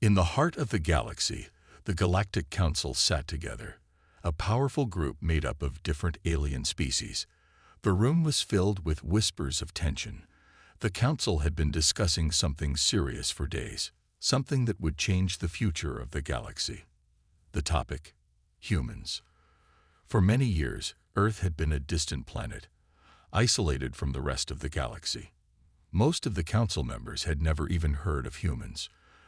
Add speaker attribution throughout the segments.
Speaker 1: In the heart of the galaxy, the Galactic Council sat together, a powerful group made up of different alien species. The room was filled with whispers of tension. The Council had been discussing something serious for days, something that would change the future of the galaxy. The topic: humans. For many years, Earth had been a distant planet, isolated from the rest of the galaxy. Most of the Council members had never even heard of humans.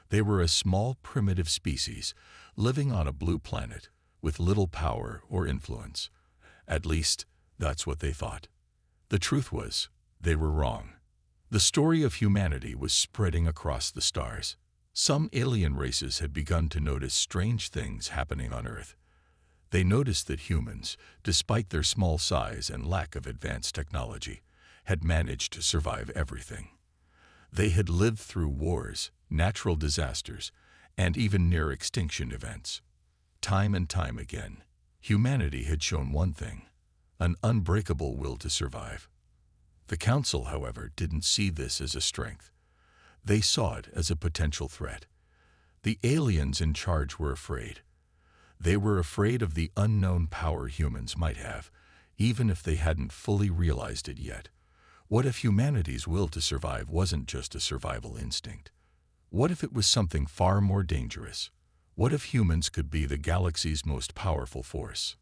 Speaker 1: They were a small, primitive species, living on a blue planet, with little power or influence. At least, that's what they thought. The truth was, they were wrong. The story of humanity was spreading across the stars. Some alien races had begun to notice strange things happening on Earth. They noticed that humans, despite their small size and lack of advanced technology, had managed to survive everything. They had lived through wars, natural disasters, and even near-extinction events. Time and time again, humanity had shown one thing: an unbreakable will to survive. The Council, however, didn't see this as a strength. They saw it as a potential threat. The aliens in charge were afraid. They were afraid of the unknown power humans might have, even if they hadn't fully realized it yet. What if humanity's will to survive wasn't just a survival instinct? What if it was something far more dangerous? What if humans could be the galaxy's most powerful force?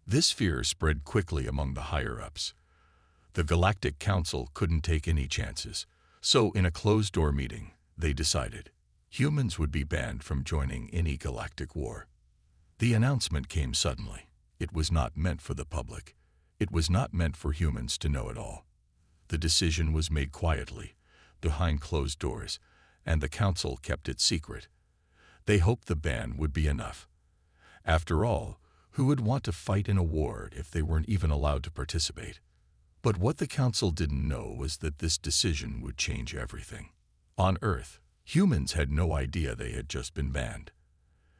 Speaker 1: This fear spread quickly among the higher-ups. The Galactic Council couldn't take any chances, so in a closed-door meeting, they decided humans would be banned from joining any galactic war. The announcement came suddenly. It was not meant for the public. It was not meant for humans to know at all. The decision was made quietly, behind closed doors, and the Council kept it secret. They hoped the ban would be enough. After all, who would want to fight in a war if they weren't even allowed to participate? But what the Council didn't know was that this decision would change everything. On Earth, humans had no idea they had just been banned.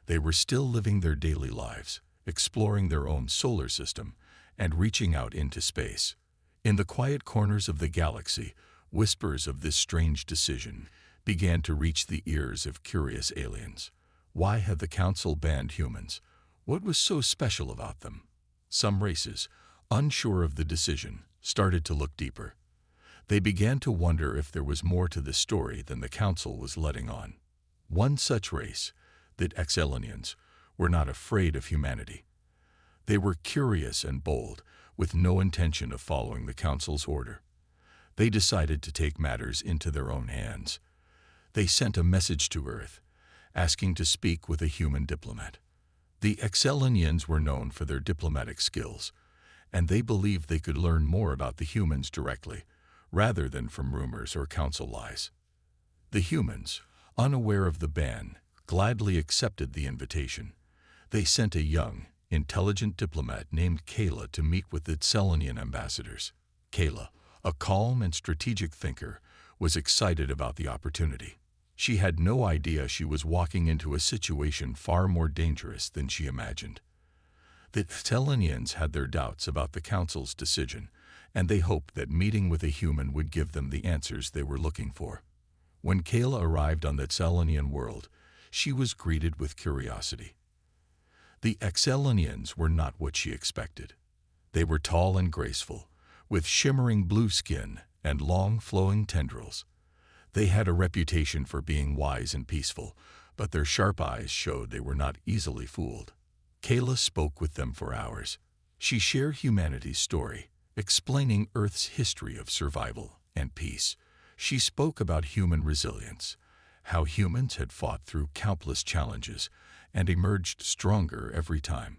Speaker 1: They were still living their daily lives, exploring their own solar system, and reaching out into space. In the quiet corners of the galaxy, whispers of this strange decision began to reach the ears of curious aliens. Why had the Council banned humans? What was so special about them? Some races, unsure of the decision, started to look deeper. They began to wonder if there was more to this story than the Council was letting on. One such race, the Excelonians, were not afraid of humanity. They were curious and bold, with no intention of following the Council's order. They decided to take matters into their own hands. They sent a message to Earth, asking to speak with a human diplomat. The Excelonians were known for their diplomatic skills, and they believed they could learn more about the humans directly, rather than from rumors or Council lies. The humans, unaware of the ban, gladly accepted the invitation. They sent a young, intelligent diplomat named Kayla to meet with the Excelonian ambassadors. Kayla, a calm and strategic thinker, was excited about the opportunity. She had no idea she was walking into a situation far more dangerous than she imagined. The Excelonians had their doubts about the Council's decision, and they hoped that meeting with a human would give them the answers they were looking for. When Kayla arrived on the Excelonian world, she was greeted with curiosity. The Excelonians were not what she expected. They were tall and graceful, with shimmering blue skin and long flowing tendrils. They had a reputation for being wise and peaceful, but their sharp eyes showed they were not easily fooled. Kayla spoke with them for hours. She shared humanity's story, explaining Earth's history of survival and peace. She spoke about human resilience, how humans had fought through countless challenges and emerged stronger every time.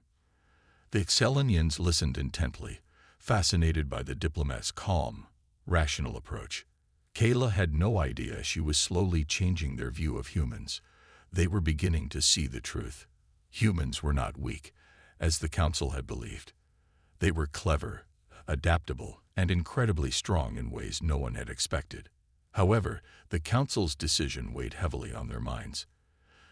Speaker 1: The Excelonians listened intently, fascinated by the diplomat's calm, rational approach. Kayla had no idea she was slowly changing their view of humans. They were beginning to see the truth. Humans were not weak, as the Council had believed. They were clever, adaptable, and incredibly strong in ways no one had expected. However, the Council's decision weighed heavily on their minds.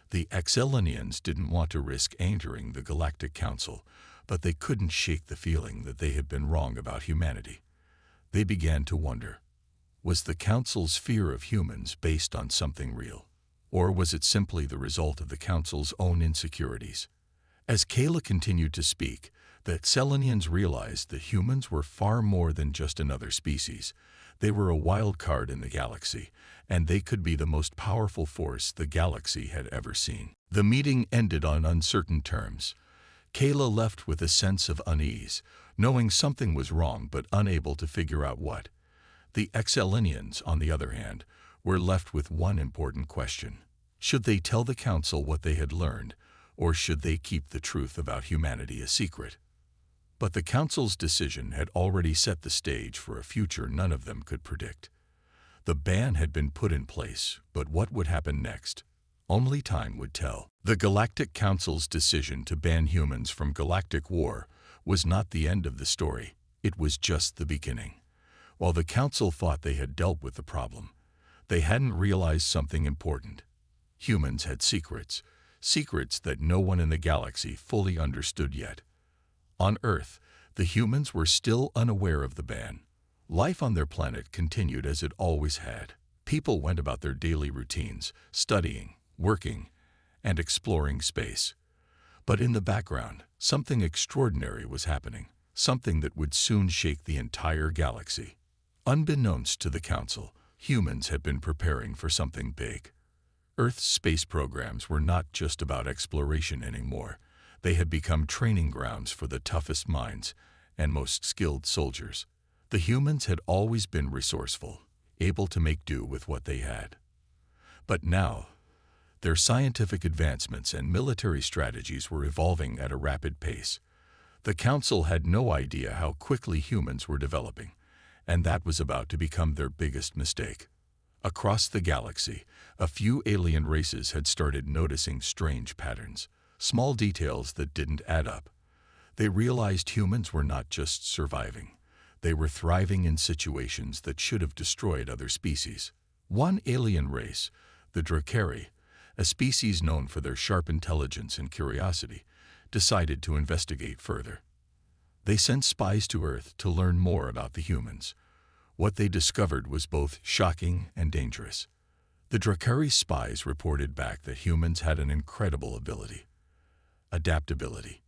Speaker 1: The Excelonians didn't want to risk angering the Galactic Council, but they couldn't shake the feeling that they had been wrong about humanity. They began to wonder, was the Council's fear of humans based on something real? Or was it simply the result of the Council's own insecurities? As Kayla continued to speak, the Selenians realized that humans were far more than just another species. They were a wild card in the galaxy, and they could be the most powerful force the galaxy had ever seen. The meeting ended on uncertain terms. Kayla left with a sense of unease, knowing something was wrong but unable to figure out what. The Excelinians, on the other hand, were left with one important question. Should they tell the Council what they had learned, or should they keep the truth about humanity a secret? But the Council's decision had already set the stage for a future none of them could predict. The ban had been put in place, but what would happen next? Only time would tell. The Galactic Council's decision to ban humans from galactic war was not the end of the story. It was just the beginning. While the Council thought they had dealt with the problem, they hadn't realized something important. Humans had secrets that no one in the galaxy fully understood yet. On Earth, the humans were still unaware of the ban. Life on their planet continued as it always had. People went about their daily routines, studying, working, and exploring space. But in the background, something extraordinary was happening, something that would soon shake the entire galaxy. Unbeknownst to the Council, humans had been preparing for something big. Earth's space programs were not just about exploration anymore. They had become training grounds for the toughest minds and most skilled soldiers. The humans had always been resourceful, able to make do with what they had. But now, their scientific advancements and military strategies were evolving at a rapid pace. The Council had no idea how quickly humans were developing, and that was about to become their biggest mistake. Across the galaxy, a few alien races had started noticing strange patterns, small details that didn't add up. They realized humans were not just surviving. They were thriving in situations that should have destroyed other species. One alien race, the Drakari, a species known for their sharp intelligence and curiosity, decided to investigate further. They sent spies to Earth to learn more about the humans. What they discovered was both shocking and dangerous. The Drakari spies reported back that humans had an incredible ability: adaptability.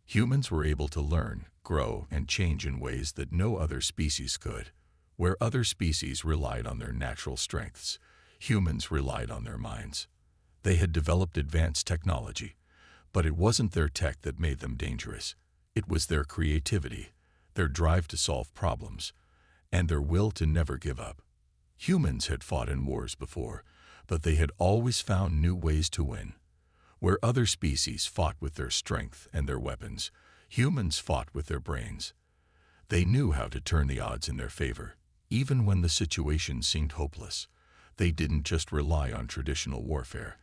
Speaker 1: Humans were able to learn, grow, and change in ways that no other species could. Where other species relied on their natural strengths, humans relied on their minds. They had developed advanced technology, but it wasn't their tech that made them dangerous. It was their creativity, their drive to solve problems, and their will to never give up. Humans had fought in wars before, but they had always found new ways to win. Where other species fought with their strength and their weapons, humans fought with their brains. They knew how to turn the odds in their favor, even when the situation seemed hopeless. They didn't just rely on traditional warfare.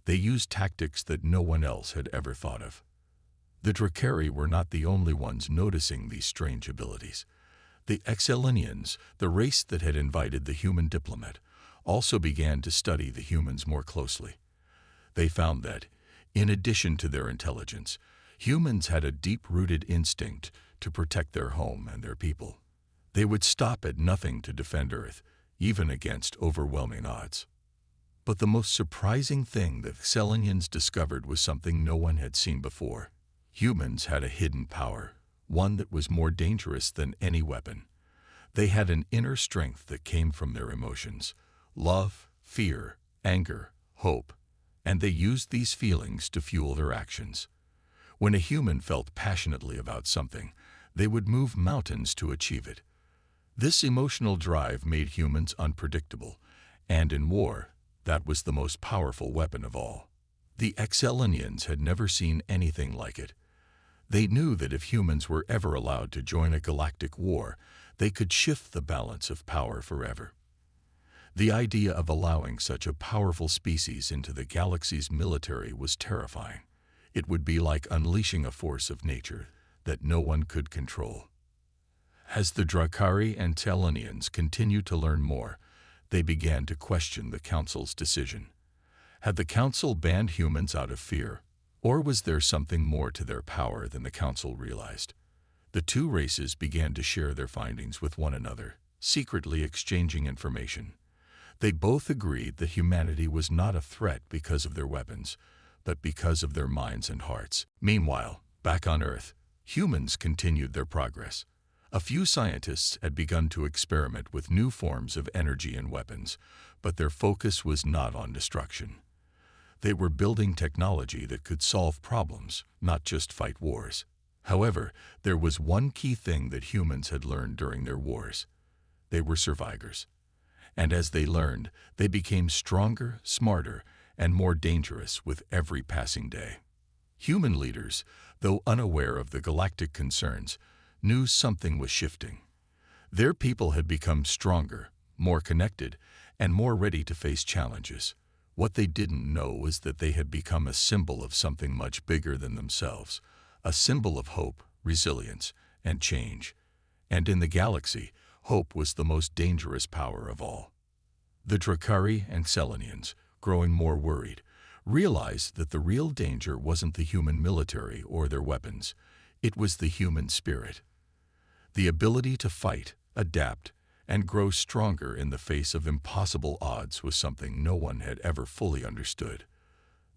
Speaker 1: They used tactics that no one else had ever thought of. The Drakari were not the only ones noticing these strange abilities. The Excelinians, the race that had invited the human diplomat, also began to study the humans more closely. They found that, in addition to their intelligence, humans had a deep-rooted instinct to protect their home and their people. They would stop at nothing to defend Earth, even against overwhelming odds. But the most surprising thing the Selenians discovered was something no one had seen before. Humans had a hidden power, one that was more dangerous than any weapon. They had an inner strength that came from their emotions: love, fear, anger, hope, and they used these feelings to fuel their actions. When a human felt passionately about something, they would move mountains to achieve it. This emotional drive made humans unpredictable, and in war, that was the most powerful weapon of all. The Excelinians had never seen anything like it. They knew that if humans were ever allowed to join a galactic war, they could shift the balance of power forever. The idea of allowing such a powerful species into the galaxy's military was terrifying. It would be like unleashing a force of nature that no one could control. As the Drakari and Selenians continued to learn more, they began to question the Council's decision. Had the Council banned humans out of fear, or was there something more to their power than the Council realized? The two races began to share their findings with one another, secretly exchanging information. They both agreed that humanity was not a threat because of their weapons, but because of their minds and hearts. Meanwhile, back on Earth, humans continued their progress. A few scientists had begun to experiment with new forms of energy and weapons, but their focus was not on destruction. They were building technology that could solve problems, not just fight wars. However, there was one key thing that humans had learned during their wars. They were survivors. And as they learned, they became stronger, smarter, and more dangerous with every passing day. Human leaders, though unaware of the galactic concerns, knew something was shifting. Their people had become stronger, more connected, and more ready to face challenges. What they didn't know was that they had become a symbol of something much bigger than themselves, a symbol of hope, resilience, and change. And in the galaxy, hope was the most dangerous power of all. The Drakari and Selenians, growing more worried, realized that the real danger wasn't the human military or their weapons. It was the human spirit. The ability to fight, adapt, and grow stronger in the face of impossible odds was something no one had ever fully understood.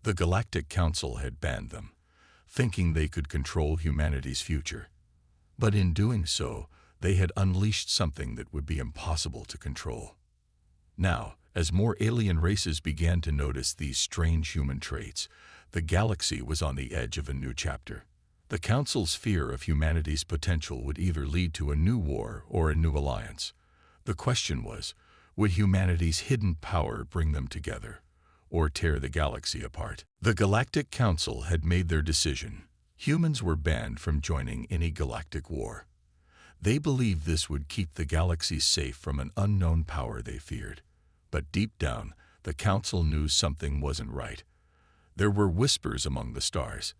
Speaker 1: The Galactic Council had banned them, thinking they could control humanity's future. But in doing so, they had unleashed something that would be impossible to control. Now, as more alien races began to notice these strange human traits, the galaxy was on the edge of a new chapter. The Council's fear of humanity's potential would either lead to a new war or a new alliance. The question was, would humanity's hidden power bring them together, or tear the galaxy apart? The Galactic Council had made their decision. Humans were banned from joining any galactic war. They believed this would keep the galaxy safe from an unknown power they feared. But deep down, the Council knew something wasn't right. There were whispers among the stars,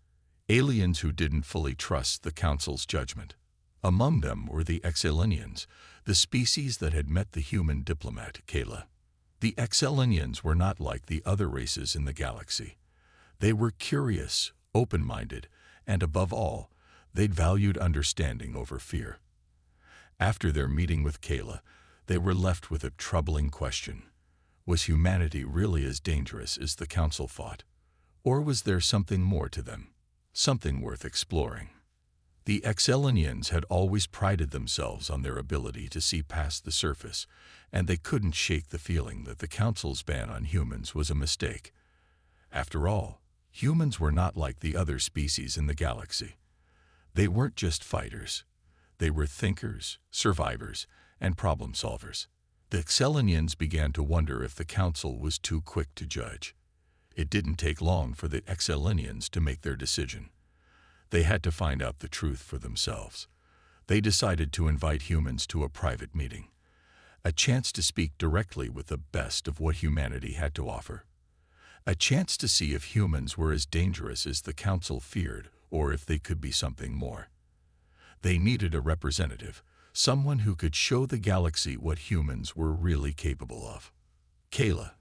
Speaker 1: aliens who didn't fully trust the Council's judgment. Among them were the Exelinians, the species that had met the human diplomat, Kayla. The Exelinians were not like the other races in the galaxy. They were curious, open-minded, and above all, they valued understanding over fear. After their meeting with Kayla, they were left with a troubling question. Was humanity really as dangerous as the Council thought? Or was there something more to them? Something worth exploring? The Exelinians had always prided themselves on their ability to see past the surface, and they couldn't shake the feeling that the Council's ban on humans was a mistake. After all, humans were not like the other species in the galaxy. They weren't just fighters. They were thinkers, survivors, and problem solvers. The Exelinians began to wonder if the Council was too quick to judge. It didn't take long for the Exelinians to make their decision. They had to find out the truth for themselves. They decided to invite humans to a private meeting, a chance to speak directly with the best of what humanity had to offer, a chance to see if humans were as dangerous as the Council feared or if they could be something more. They needed a representative, someone who could show the galaxy what humans were really capable of. Kayla,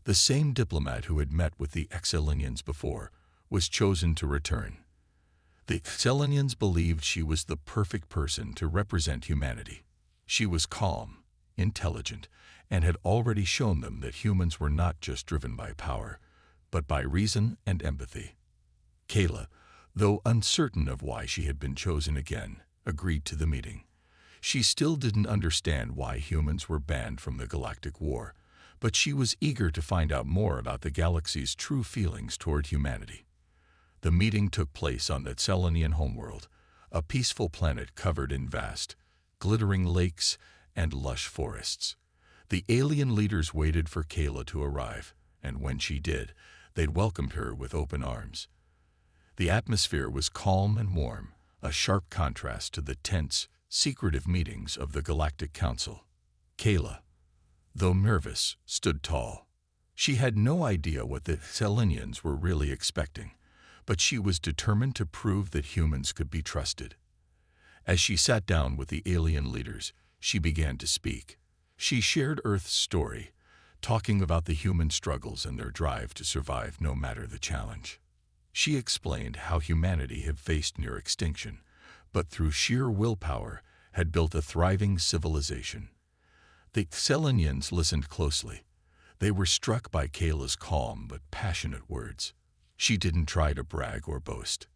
Speaker 1: the same diplomat who had met with the Exelinians before, was chosen to return. The Exelinians believed she was the perfect person to represent humanity. She was calm, intelligent, and had already shown them that humans were not just driven by power, but by reason and empathy. Kayla, though uncertain of why she had been chosen again, agreed to the meeting. She still didn't understand why humans were banned from the Galactic War, but she was eager to find out more about the galaxy's true feelings toward humanity. The meeting took place on the Selenian homeworld, a peaceful planet covered in vast, glittering lakes and lush forests. The alien leaders waited for Kayla to arrive, and when she did, they welcomed her with open arms. The atmosphere was calm and warm, a sharp contrast to the tense, secretive meetings of the Galactic Council. Kayla, though nervous, stood tall. She had no idea what the Selenians were really expecting, but she was determined to prove that humans could be trusted. As she sat down with the alien leaders, she began to speak. She shared Earth's story, talking about the human struggles and their drive to survive no matter the challenge. She explained how humanity had faced near extinction, but through sheer willpower had built a thriving civilization. The Selenians listened closely, They were struck by Kayla's calm but passionate words. She didn't try to brag or boast.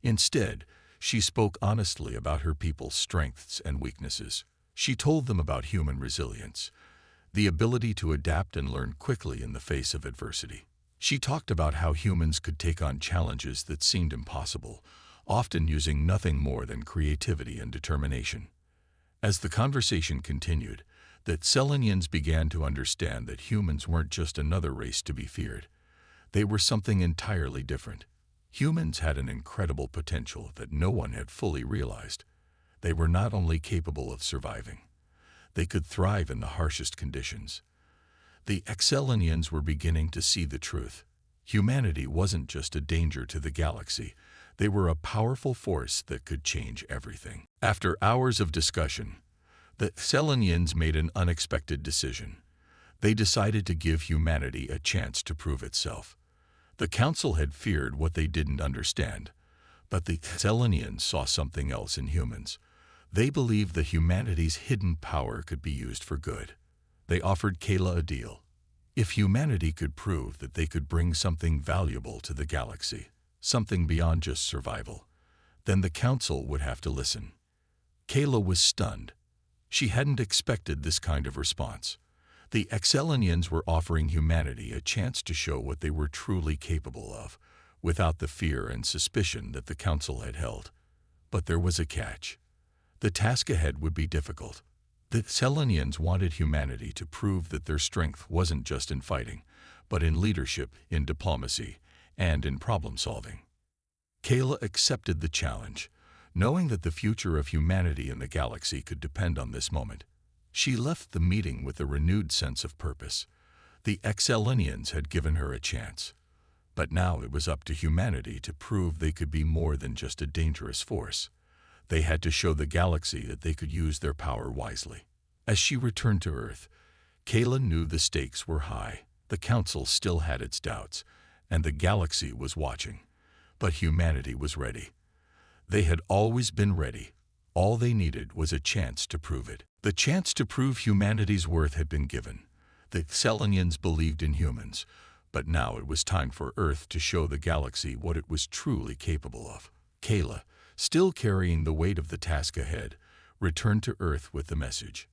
Speaker 1: Instead, she spoke honestly about her people's strengths and weaknesses. She told them about human resilience, the ability to adapt and learn quickly in the face of adversity. She talked about how humans could take on challenges that seemed impossible, often using nothing more than creativity and determination. As the conversation continued, the Selenians began to understand that humans weren't just another race to be feared. They were something entirely different. Humans had an incredible potential that no one had fully realized. They were not only capable of surviving, they could thrive in the harshest conditions. The Selenians were beginning to see the truth. Humanity wasn't just a danger to the galaxy. They were a powerful force that could change everything. After hours of discussion, the Selenians made an unexpected decision. They decided to give humanity a chance to prove itself. The Council had feared what they didn't understand, but the Selenians saw something else in humans. They believed that humanity's hidden power could be used for good. They offered Kayla a deal. If humanity could prove that they could bring something valuable to the galaxy, something beyond just survival, then the Council would have to listen. Kayla was stunned. She hadn't expected this kind of response. The Selenians were offering humanity a chance to show what they were truly capable of, without the fear and suspicion that the Council had held. But there was a catch. The task ahead would be difficult. The Selenians wanted humanity to prove that their strength wasn't just in fighting, but in leadership, in diplomacy, and in problem-solving. Kayla accepted the challenge, knowing that the future of humanity in the galaxy could depend on this moment. She left the meeting with a renewed sense of purpose. The Selenians had given her a chance, but now it was up to humanity to prove they could be more than just a dangerous force. They had to show the galaxy that they could use their power wisely. As she returned to Earth, Kayla knew the stakes were high. The Council still had its doubts, and the galaxy was watching. But humanity was ready. They had always been ready. All they needed was a chance to prove it. The chance to prove humanity's worth had been given. The Selenians believed in humans, but now it was time for Earth to show the galaxy what it was truly capable of. Kayla, still carrying the weight of the task ahead, returned to Earth with the message.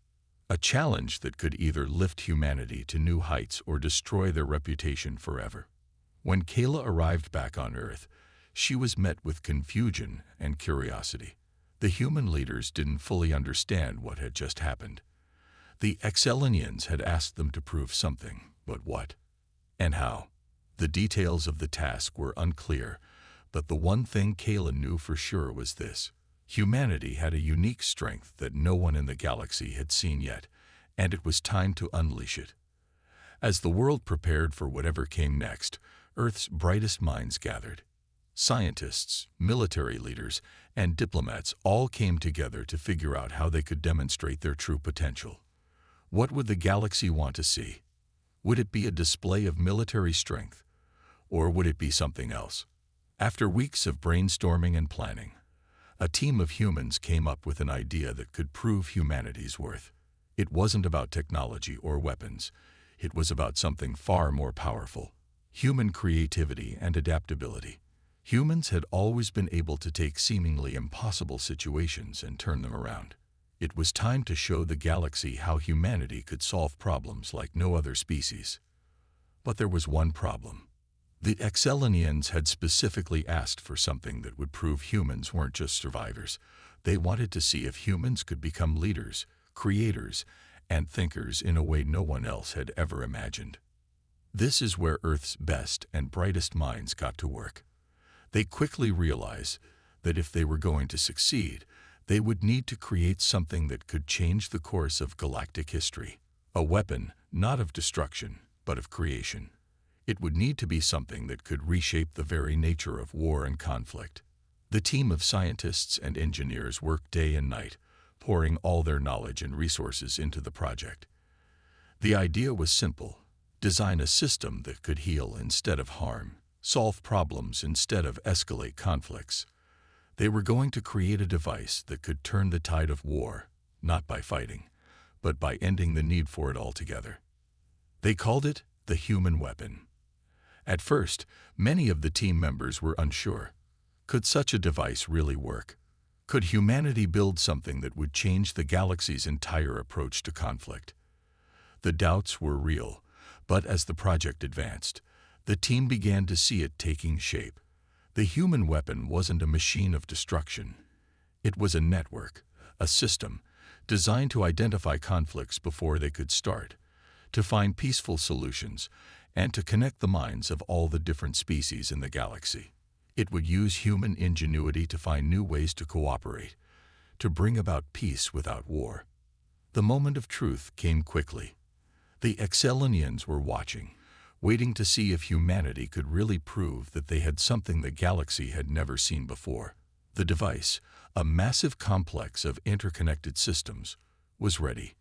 Speaker 1: A challenge that could either lift humanity to new heights or destroy their reputation forever. When Kayla arrived back on Earth, she was met with confusion and curiosity. The human leaders didn't fully understand what had just happened. The Selenians had asked them to prove something, but what? And how? The details of the task were unclear, but the one thing Kayla knew for sure was this. Humanity had a unique strength that no one in the galaxy had seen yet, and it was time to unleash it. As the world prepared for whatever came next, Earth's brightest minds gathered. Scientists, military leaders, and diplomats all came together to figure out how they could demonstrate their true potential. What would the galaxy want to see? Would it be a display of military strength, or would it be something else? After weeks of brainstorming and planning, a team of humans came up with an idea that could prove humanity's worth. It wasn't about technology or weapons. It was about something far more powerful: human creativity and adaptability. Humans had always been able to take seemingly impossible situations and turn them around. It was time to show the galaxy how humanity could solve problems like no other species. But there was one problem. The Selenians had specifically asked for something that would prove humans weren't just survivors. They wanted to see if humans could become leaders, creators, and thinkers in a way no one else had ever imagined. This is where Earth's best and brightest minds got to work. They quickly realized that if they were going to succeed, they would need to create something that could change the course of galactic history. A weapon, not of destruction, but of creation. It would need to be something that could reshape the very nature of war and conflict. The team of scientists and engineers worked day and night, pouring all their knowledge and resources into the project. The idea was simple: design a system that could heal instead of harm, solve problems instead of escalate conflicts. They were going to create a device that could turn the tide of war, not by fighting, but by ending the need for it altogether. They called it the human weapon. At first, many of the team members were unsure. Could such a device really work? Could humanity build something that would change the galaxy's entire approach to conflict? The doubts were real, but as the project advanced, the team began to see it taking shape. The human weapon wasn't a machine of destruction. It was a network, a system, designed to identify conflicts before they could start, to find peaceful solutions, and to connect the minds of all the different species in the galaxy. It would use human ingenuity to find new ways to cooperate, to bring about peace without war. The moment of truth came quickly. The Excelinians were watching, waiting to see if humanity could really prove that they had something the galaxy had never seen before. The device, a massive complex of interconnected systems, was ready.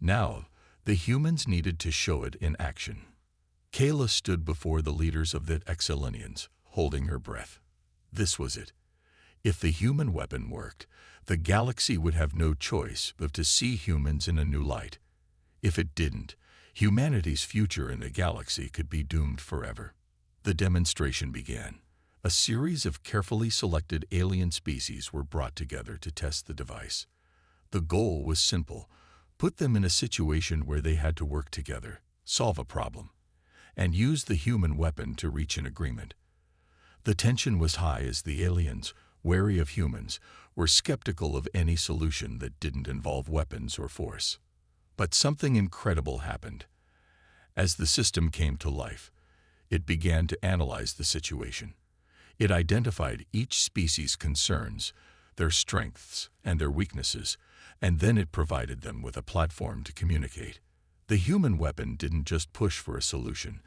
Speaker 1: Now, the humans needed to show it in action. Kayla stood before the leaders of the Excelinians, holding her breath. This was it. If the human weapon worked, the galaxy would have no choice but to see humans in a new light. If it didn't, humanity's future in the galaxy could be doomed forever. The demonstration began. A series of carefully selected alien species were brought together to test the device. The goal was simple: put them in a situation where they had to work together, solve a problem, and use the human weapon to reach an agreement. The tension was high as the aliens, wary of humans, were skeptical of any solution that didn't involve weapons or force. But something incredible happened. As the system came to life, it began to analyze the situation. It identified each species' concerns, their strengths, and their weaknesses, and then it provided them with a platform to communicate. The human weapon didn't just push for a solution.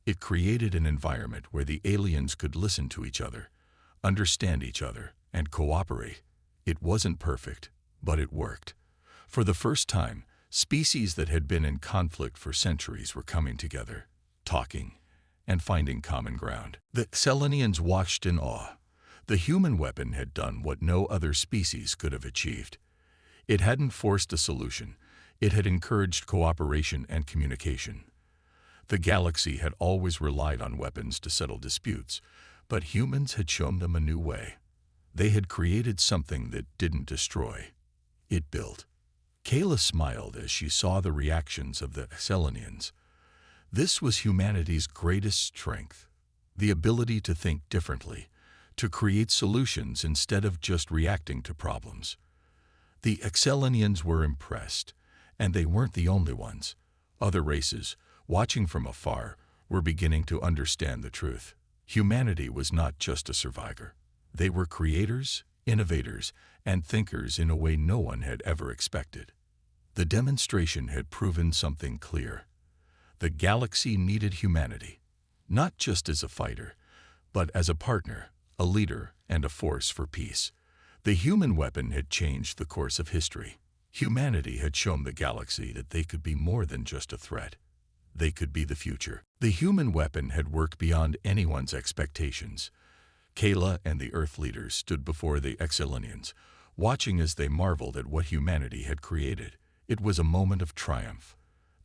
Speaker 1: It created an environment where the aliens could listen to each other, understand each other, and cooperate. It wasn't perfect, but it worked. For the first time, species that had been in conflict for centuries were coming together, talking, and finding common ground. The Selenians watched in awe. The human weapon had done what no other species could have achieved. It hadn't forced a solution. It had encouraged cooperation and communication. The galaxy had always relied on weapons to settle disputes, but humans had shown them a new way. They had created something that didn't destroy. It built. Kayla smiled as she saw the reactions of the Selenians. This was humanity's greatest strength, the ability to think differently, to create solutions instead of just reacting to problems. The Excelinians were impressed, and they weren't the only ones. Other races, watching from afar, were beginning to understand the truth. Humanity was not just a survivor. They were creators, innovators, and thinkers in a way no one had ever expected. The demonstration had proven something clear. The galaxy needed humanity, not just as a fighter, but as a partner, a leader, and a force for peace. The human weapon had changed the course of history. Humanity had shown the galaxy that they could be more than just a threat. They could be the future. The human weapon had worked beyond anyone's expectations. Kayla and the Earth leaders stood before the Excelinians, watching as they marveled at what humanity had created. It was a moment of triumph.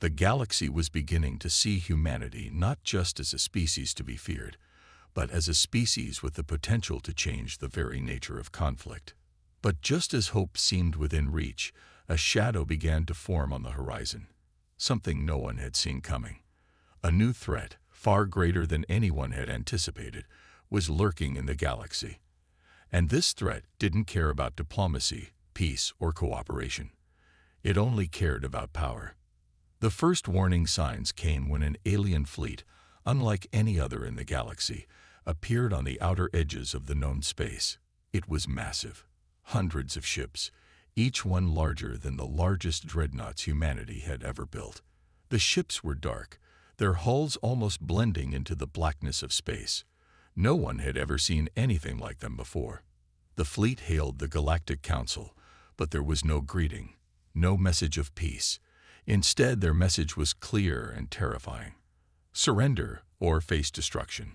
Speaker 1: The galaxy was beginning to see humanity not just as a species to be feared, but as a species with the potential to change the very nature of conflict. But just as hope seemed within reach, a shadow began to form on the horizon. Something no one had seen coming. A new threat, far greater than anyone had anticipated, was lurking in the galaxy. And this threat didn't care about diplomacy, peace, or cooperation. It only cared about power. The first warning signs came when an alien fleet, unlike any other in the galaxy, appeared on the outer edges of the known space. It was massive. Hundreds of ships, each one larger than the largest dreadnoughts humanity had ever built. The ships were dark, their hulls almost blending into the blackness of space. No one had ever seen anything like them before. The fleet hailed the Galactic Council, but there was no greeting, no message of peace. Instead, their message was clear and terrifying. Surrender or face destruction.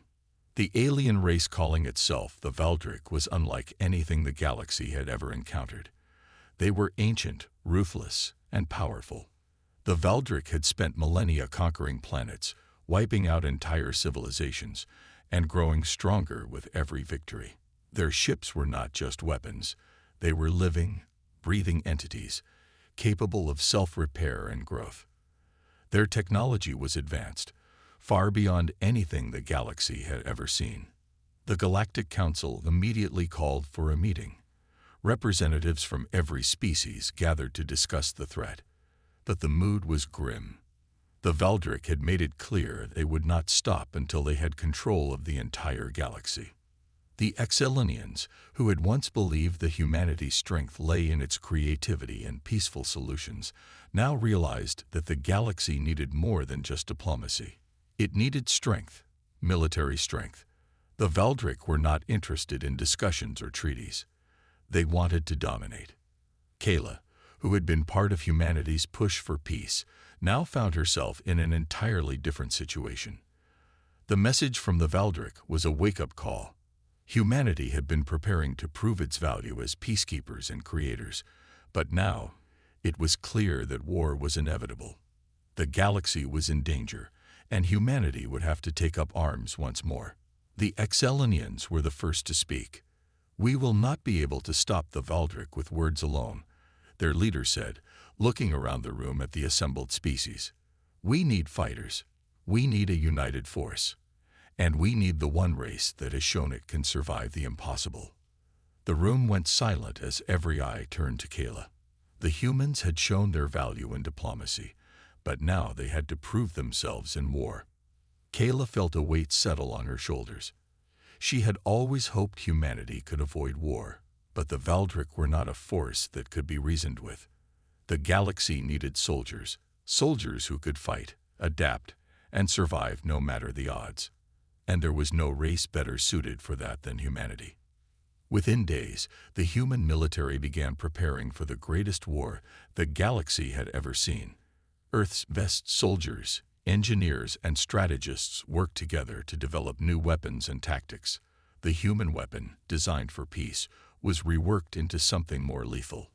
Speaker 1: The alien race calling itself the Valdric was unlike anything the galaxy had ever encountered. They were ancient, ruthless, and powerful. The Valdric had spent millennia conquering planets, wiping out entire civilizations and growing stronger with every victory. Their ships were not just weapons. They were living, breathing entities, capable of self-repair and growth. Their technology was advanced, far beyond anything the galaxy had ever seen. The Galactic Council immediately called for a meeting. Representatives from every species gathered to discuss the threat. But the mood was grim. The Veldrick had made it clear they would not stop until they had control of the entire galaxy. The Exelinians, who had once believed that humanity's strength lay in its creativity and peaceful solutions, now realized that the galaxy needed more than just diplomacy. It needed strength, military strength. The Veldrick were not interested in discussions or treaties. They wanted to dominate. Kayla, who had been part of humanity's push for peace, now found herself in an entirely different situation. The message from the Veldrick was a wake-up call. Humanity had been preparing to prove its value as peacekeepers and creators, but now it was clear that war was inevitable. The galaxy was in danger, and humanity would have to take up arms once more. The Exelinians were the first to speak. "We will not be able to stop the Veldrick with words alone," their leader said, looking around the room at the assembled species. "We need fighters. We need a united force. And we need the one race that has shown it can survive the impossible." The room went silent as every eye turned to Kayla. The humans had shown their value in diplomacy, but now they had to prove themselves in war. Kayla felt a weight settle on her shoulders. She had always hoped humanity could avoid war, but the Veldrick were not a force that could be reasoned with. The galaxy needed soldiers, soldiers who could fight, adapt, and survive no matter the odds. And there was no race better suited for that than humanity. Within days, the human military began preparing for the greatest war the galaxy had ever seen. Earth's best soldiers, engineers, and strategists worked together to develop new weapons and tactics. The human weapon, designed for peace, was reworked into something more lethal.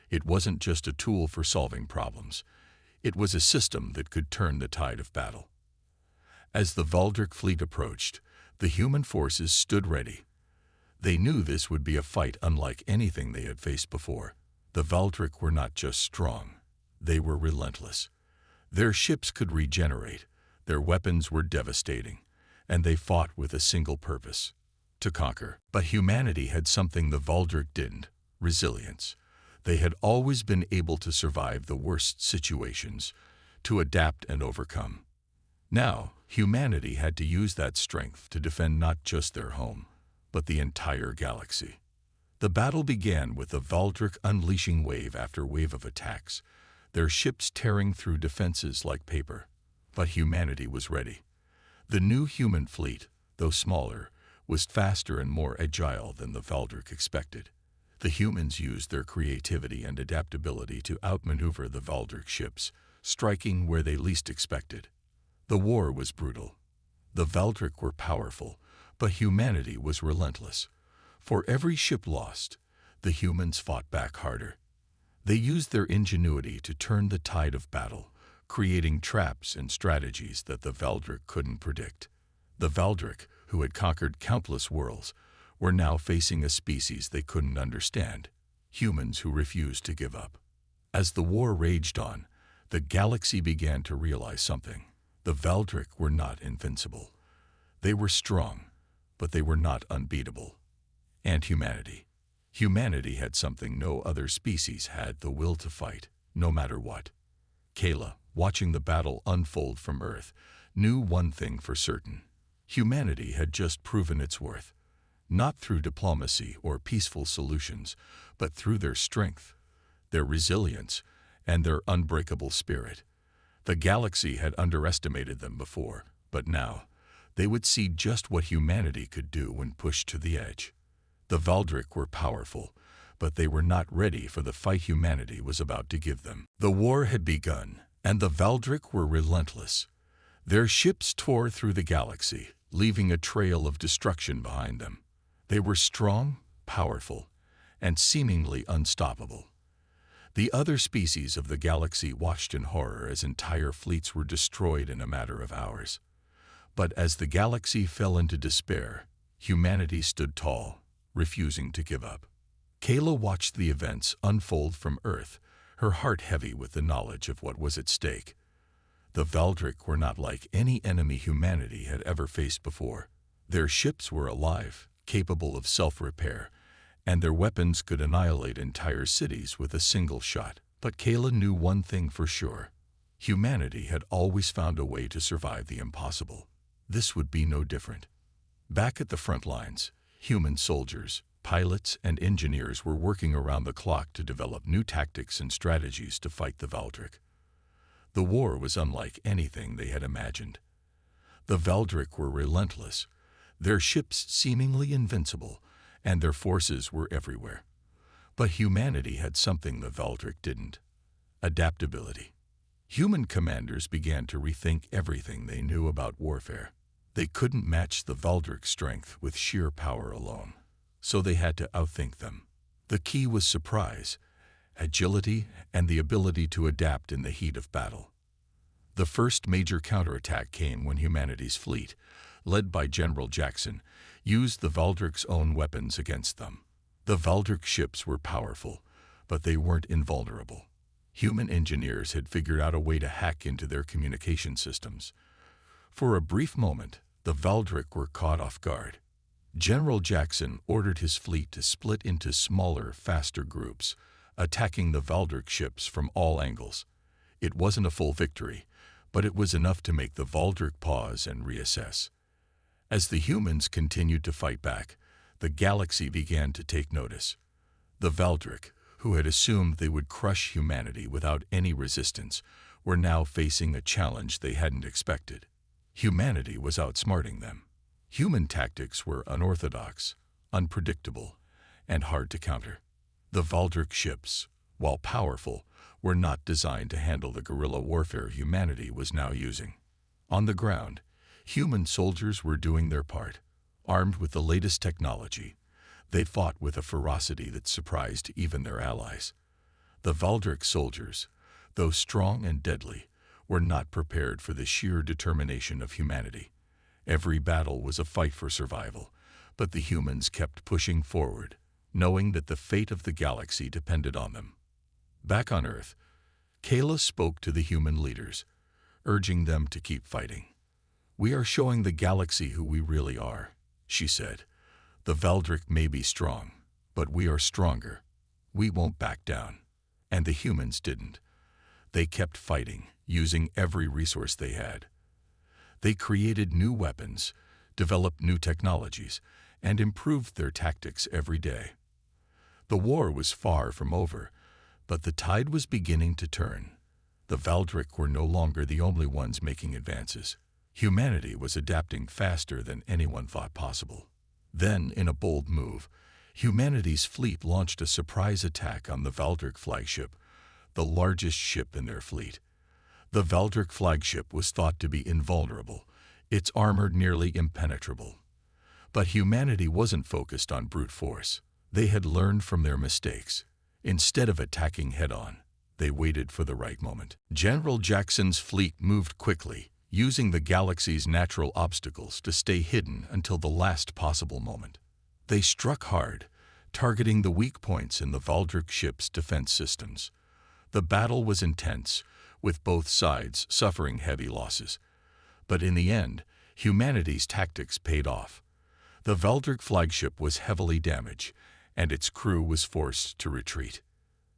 Speaker 1: It wasn't just a tool for solving problems. It was a system that could turn the tide of battle. As the Veldrick fleet approached, the human forces stood ready. They knew this would be a fight unlike anything they had faced before. The Veldrick were not just strong, they were relentless. Their ships could regenerate, their weapons were devastating, and they fought with a single purpose: to conquer. But humanity had something the Veldrick didn't: resilience. They had always been able to survive the worst situations, to adapt and overcome. Now, humanity had to use that strength to defend not just their home, but the entire galaxy. The battle began with the Veldrick unleashing wave after wave of attacks, their ships tearing through defenses like paper. But humanity was ready. The new human fleet, though smaller, was faster and more agile than the Veldrick expected. The humans used their creativity and adaptability to outmaneuver the Veldrick ships, striking where they least expected. The war was brutal. The Veldrick were powerful, but humanity was relentless. For every ship lost, the humans fought back harder. They used their ingenuity to turn the tide of battle, creating traps and strategies that the Veldrick couldn't predict. The Veldrick, who had conquered countless worlds, were now facing a species they couldn't understand: humans who refused to give up. As the war raged on, the galaxy began to realize something. The Veldrick were not invincible. They were strong, but they were not unbeatable. And humanity. Humanity had something no other species had: the will to fight, no matter what. Kayla, watching the battle unfold from Earth, knew one thing for certain: humanity had just proven its worth, not through diplomacy or peaceful solutions, but through their strength, their resilience, and their unbreakable spirit. The galaxy had underestimated them before, but now they would see just what humanity could do when pushed to the edge. The Veldrick were powerful, but they were not ready for the fight humanity was about to give them. The war had begun, and the Veldrick were relentless. Their ships tore through the galaxy, leaving a trail of destruction behind them. They were strong, powerful, and seemingly unstoppable. The other species of the galaxy watched in horror as entire fleets were destroyed in a matter of hours. But as the galaxy fell into despair, humanity stood tall, refusing to give up. Kayla watched the events unfold from Earth, her heart heavy with the knowledge of what was at stake. The Valdric were not like any enemy humanity had ever faced before. Their ships were alive, capable of self-repair, and their weapons could annihilate entire cities with a single shot. But Kayla knew one thing for sure. Humanity had always found a way to survive the impossible. This would be no different. Back at the front lines, human soldiers, pilots, and engineers were working around the clock to develop new tactics and strategies to fight the Valdric. The war was unlike anything they had imagined. The Valdric were relentless, their ships seemingly invincible, and their forces were everywhere. But humanity had something the Valdric didn't: adaptability. Human commanders began to rethink everything they knew about warfare. They couldn't match the Valdric's strength with sheer power alone, so they had to outthink them. The key was surprise, agility, and the ability to adapt in the heat of battle. The first major counterattack came when humanity's fleet, led by General Jackson, used the Valdric's own weapons against them. The Valdric ships were powerful, but they weren't invulnerable. Human engineers had figured out a way to hack into their communication systems. For a brief moment, the Valdric were caught off guard. General Jackson ordered his fleet to split into smaller, faster groups, attacking the Valdric ships from all angles. It wasn't a full victory, but it was enough to make the Valdric pause and reassess. As the humans continued to fight back, the galaxy began to take notice. The Valdric, who had assumed they would crush humanity without any resistance, were now facing a challenge they hadn't expected. Humanity was outsmarting them. Human tactics were unorthodox, unpredictable, and hard to counter. The Valdric ships, while powerful, were not designed to handle the guerrilla warfare humanity was now using. On the ground, human soldiers were doing their part. Armed with the latest technology, they fought with a ferocity that surprised even their allies. The Valdric soldiers, though strong and deadly, were not prepared for the sheer determination of humanity. Every battle was a fight for survival, but the humans kept pushing forward, knowing that the fate of the galaxy depended on them. Back on Earth, Kayla spoke to the human leaders, urging them to keep fighting. "We are showing the galaxy who we really are," she said. "The Valdric may be strong, but we are stronger. We won't back down." And the humans didn't. They kept fighting, using every resource they had. They created new weapons, developed new technologies, and improved their tactics every day. The war was far from over, but the tide was beginning to turn. The Valdric were no longer the only ones making advances. Humanity was adapting faster than anyone thought possible. Then, in a bold move, humanity's fleet launched a surprise attack on the Valdric flagship, the largest ship in their fleet. The Valdric flagship was thought to be invulnerable, its armor nearly impenetrable. But humanity wasn't focused on brute force. They had learned from their mistakes. Instead of attacking head-on, they waited for the right moment. General Jackson's fleet moved quickly, using the galaxy's natural obstacles to stay hidden until the last possible moment. They struck hard, targeting the weak points in the Valdric ship's defense systems. The battle was intense, with both sides suffering heavy losses. But in the end, humanity's tactics paid off. The Valdric flagship was heavily damaged, and its crew was forced to retreat.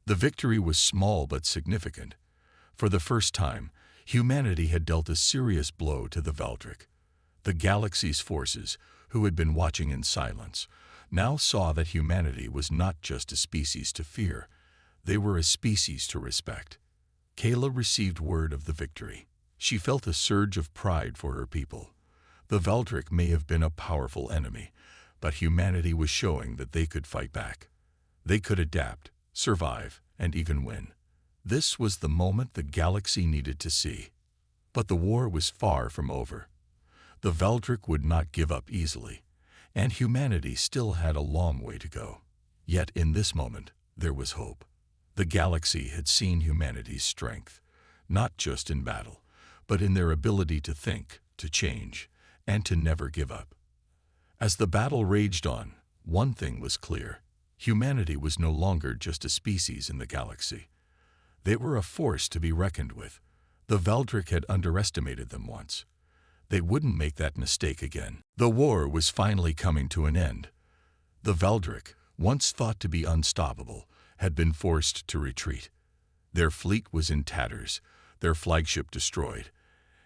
Speaker 1: The victory was small but significant. For the first time, humanity had dealt a serious blow to the Valdric. The galaxy's forces, who had been watching in silence, now saw that humanity was not just a species to fear, they were a species to respect. Kayla received word of the victory. She felt a surge of pride for her people. The Valdric may have been a powerful enemy, but humanity was showing that they could fight back. They could adapt, survive, and even win. This was the moment the galaxy needed to see. But the war was far from over. The Valdric would not give up easily, and humanity still had a long way to go. Yet in this moment, there was hope. The galaxy had seen humanity's strength, not just in battle, but in their ability to think, to change, and to never give up. As the battle raged on, one thing was clear. Humanity was no longer just a species in the galaxy. They were a force to be reckoned with. The Veldrick had underestimated them once. They wouldn't make that mistake again. The war was finally coming to an end. The Veldrick, once thought to be unstoppable, had been forced to retreat. Their fleet was in tatters, their flagship destroyed,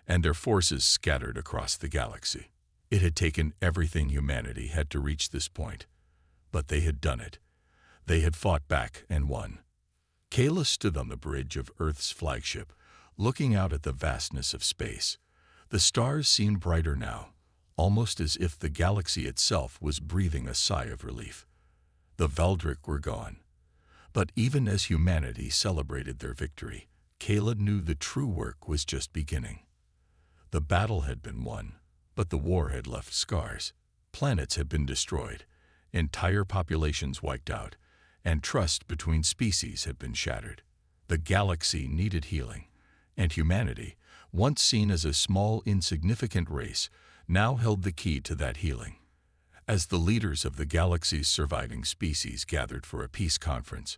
Speaker 1: and their forces scattered across the galaxy. It had taken everything humanity had to reach this point, but they had done it. They had fought back and won. Kayla stood on the bridge of Earth's flagship, looking out at the vastness of space. The stars seemed brighter now, almost as if the galaxy itself was breathing a sigh of relief. The Veldrick were gone. But even as humanity celebrated their victory, Kayla knew the true work was just beginning. The battle had been won, but the war had left scars. Planets had been destroyed, entire populations wiped out, and trust between species had been shattered. The galaxy needed healing, and humanity, once seen as a small, insignificant race, now held the key to that healing. As the leaders of the galaxy's surviving species gathered for a peace conference,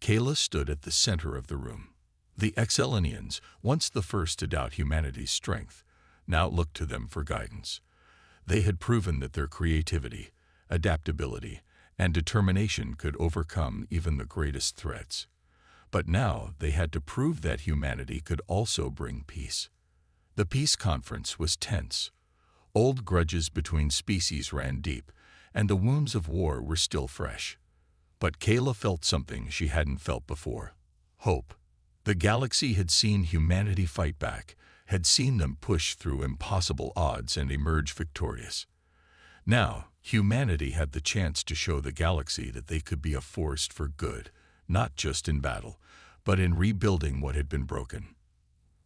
Speaker 1: Kayla stood at the center of the room. The Excelinians, once the first to doubt humanity's strength, now looked to them for guidance. They had proven that their creativity, adaptability, and determination could overcome even the greatest threats. But now they had to prove that humanity could also bring peace. The peace conference was tense. Old grudges between species ran deep, and the wounds of war were still fresh. But Kayla felt something she hadn't felt before: hope. The galaxy had seen humanity fight back, had seen them push through impossible odds and emerge victorious. Now, humanity had the chance to show the galaxy that they could be a force for good, not just in battle, but in rebuilding what had been broken.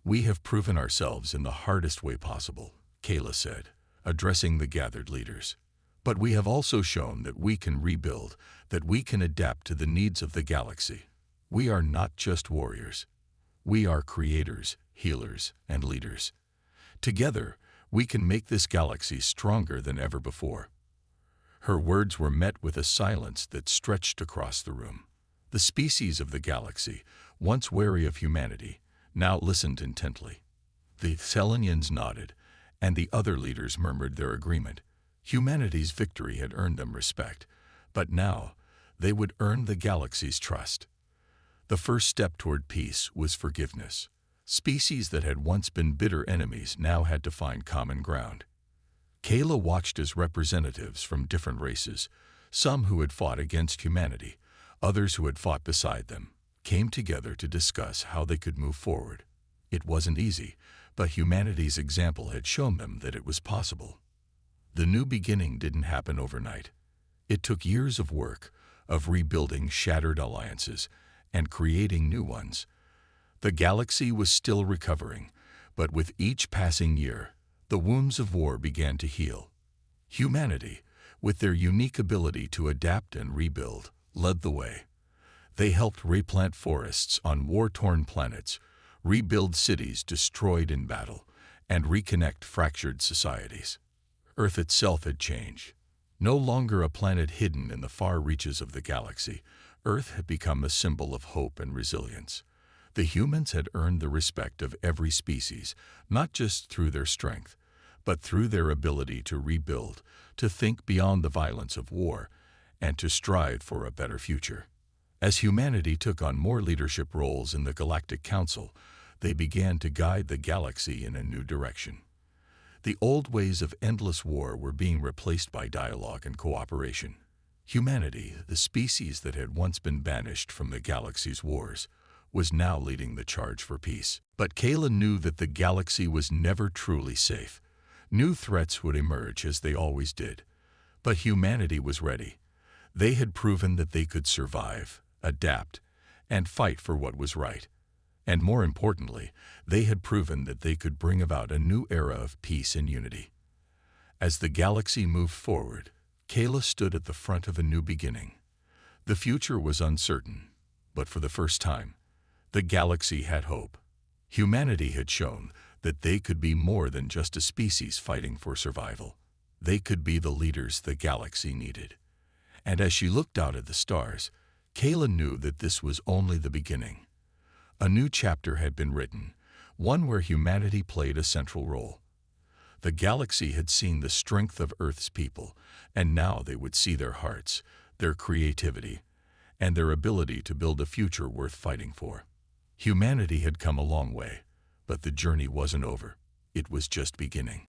Speaker 1: "We have proven ourselves in the hardest way possible," Kayla said, addressing the gathered leaders. "But we have also shown that we can rebuild, that we can adapt to the needs of the galaxy. We are not just warriors. We are creators, healers, and leaders. Together, we can make this galaxy stronger than ever before." Her words were met with a silence that stretched across the room. The species of the galaxy, once wary of humanity, now listened intently. The Selenians nodded, and the other leaders murmured their agreement. Humanity's victory had earned them respect, but now they would earn the galaxy's trust. The first step toward peace was forgiveness. Species that had once been bitter enemies now had to find common ground. Kayla watched as representatives from different races, some who had fought against humanity, others who had fought beside them, came together to discuss how they could move forward. It wasn't easy, but humanity's example had shown them that it was possible. The new beginning didn't happen overnight. It took years of work, of rebuilding shattered alliances and creating new ones. The galaxy was still recovering, but with each passing year, the wounds of war began to heal. Humanity, with their unique ability to adapt and rebuild, led the way. They helped replant forests on war-torn planets, rebuild cities destroyed in battle, and reconnect fractured societies. Earth itself had changed. No longer a planet hidden in the far reaches of the galaxy, Earth had become a symbol of hope and resilience. The humans had earned the respect of every species, not just through their strength, but through their ability to rebuild, to think beyond the violence of war, and to strive for a better future. As humanity took on more leadership roles in the Galactic Council, they began to guide the galaxy in a new direction. The old ways of endless war were being replaced by dialogue and cooperation. Humanity, the species that had once been banished from the galaxy's wars, was now leading the charge for peace. But Kayla knew that the galaxy was never truly safe. New threats would emerge, as they always did. But humanity was ready. They had proven that they could survive, adapt, and fight for what was right. And more importantly, they had proven that they could bring about a new era of peace and unity. As the galaxy moved forward, Kayla stood at the front of a new beginning. The future was uncertain, but for the first time, the galaxy had hope. Humanity had shown that they could be more than just a species fighting for survival. They could be the leaders the galaxy needed. And as she looked out at the stars, Kayla knew that this was only the beginning. A new chapter had been written, one where humanity played a central role. The galaxy had seen the strength of Earth's people, and now they would see their hearts, their creativity, and their ability to build a future worth fighting for. Humanity had come a long way, but the journey wasn't over. It was just beginning.